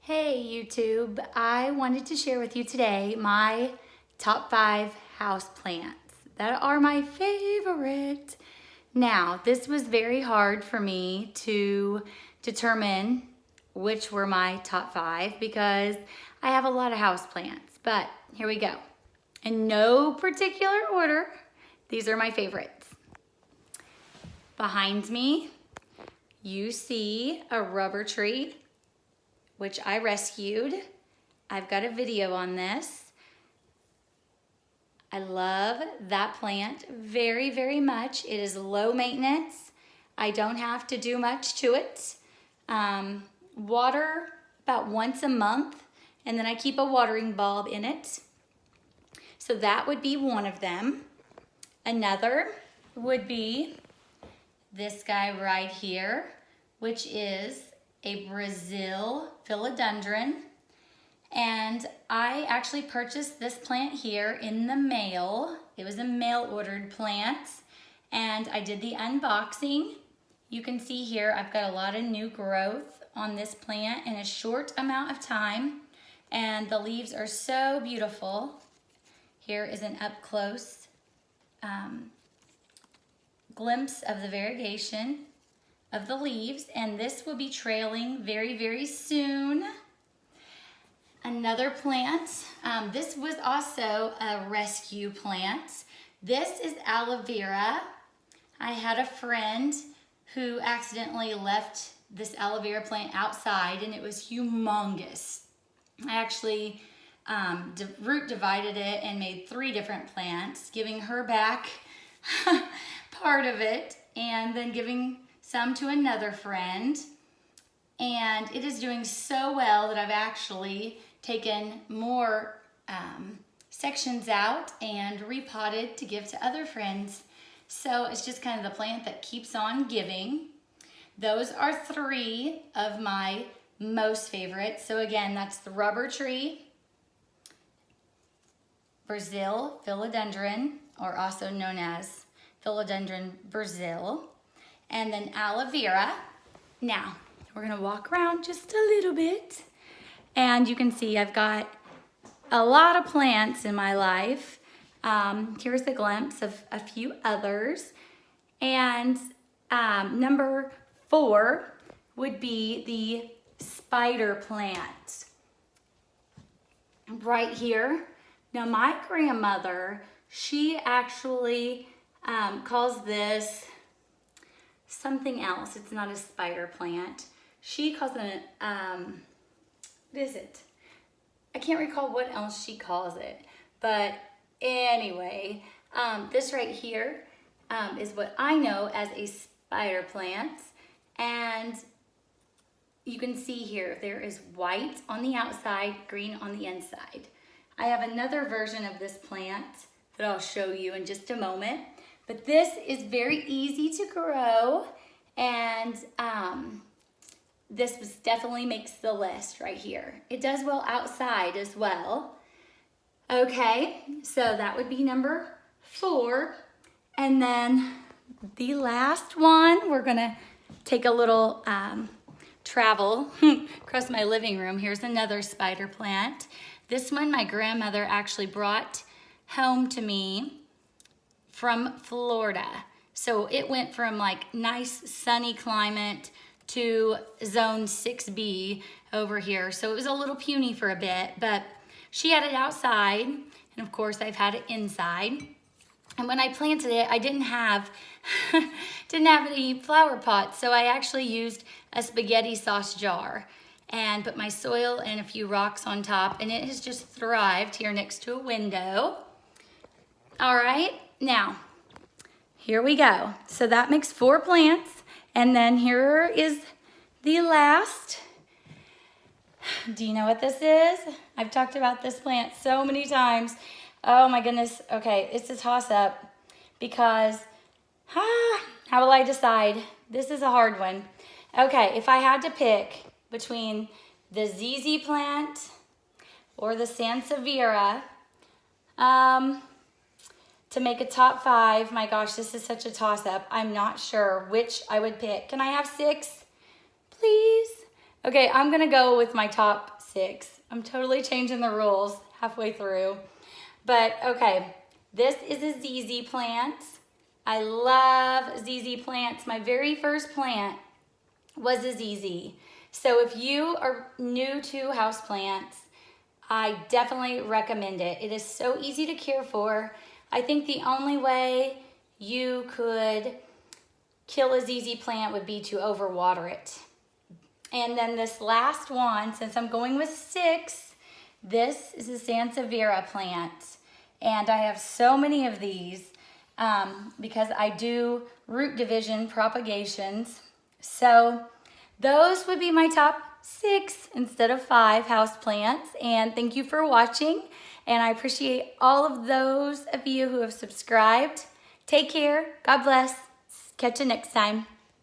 Hey YouTube, I wanted to share with you today my top 5 houseplants that are my favorite. Now, this was very hard for me to determine which were my top 5 because I have a lot of houseplants, but here we go. In no particular order, these are my favorites. Behind me, you see a rubber tree, which I rescued. I've got a video on this. I love that plant very, very much. It is low maintenance. I don't have to do much to it. Water about once a month, and then I keep a watering bulb in it. So that would be one of them. Another would be this guy right here, which is a Brazil Philodendron. And I actually purchased this plant here in the mail. It was a mail ordered plant, and I did the unboxing. You can see here I've got a lot of new growth on this plant in a short amount of time, and the leaves are so beautiful. Here is an up close glimpse of the variegation of the leaves, and this will be trailing very, very soon. Another plant, this was also a rescue plant. This is Aloe Vera. I had a friend who accidentally left this aloe vera plant outside, and it was humongous. I actually root divided it and made 3 different plants, giving her back part of it and then giving some to another friend. And it is doing so well that I've actually taken more sections out and repotted to give to other friends. So it's just kind of the plant that keeps on giving. Those are 3 of my most favorites. So again, that's the rubber tree, Brazil Philodendron, or also known as Philodendron Brazil, and then aloe vera. Now, we're gonna walk around just a little bit, and you can see I've got a lot of plants in my life. Here's a glimpse of a few others. And number 4 would be the spider plant right here. Now, my grandmother, she actually calls this something else. It's not a spider plant. She calls it, what is it? I can't recall what else she calls it. But anyway, this right here is what I know as a spider plant. And you can see here, there is white on the outside, green on the inside. I have another version of this plant that I'll show you in just a moment. But this is very easy to grow, and this definitely makes the list right here. It does well outside as well. Okay, so that would be number 4. And then the last one, we're gonna take a little travel across my living room. Here's another spider plant. This one my grandmother actually brought home to me from Florida. So it went from like nice sunny climate to zone 6B over here. So it was a little puny for a bit, but she had it outside, and of course I've had it inside. And when I planted it, I didn't have any flower pots, so I actually used a spaghetti sauce jar and put my soil and a few rocks on top, and it has just thrived here next to a window. All right, now, here we go. So that makes 4 plants, and then here is the last. Do you know what this is? I've talked about this plant so many times. Oh my goodness. Okay, it's a toss-up because, how will I decide? This is a hard one. Okay, if I had to pick between the ZZ plant or the Sansa Vera, to make a top 5, my gosh, this is such a toss-up. I'm not sure which I would pick. Can I have 6, please? Okay, I'm gonna go with my top 6. I'm totally changing the rules halfway through. But okay, this is a ZZ plant. I love ZZ plants. My very first plant was a ZZ. So if you are new to houseplants, I definitely recommend it. It is so easy to care for. I think the only way you could kill a ZZ plant would be to overwater it. And then this last one, since I'm going with 6, this is a Sansa Vera plant. And I have so many of these because I do root division propagations. So those would be my top 6 instead of 5 houseplants. And thank you for watching. And I appreciate all of those of you who have subscribed. Take care. God bless. Catch you next time.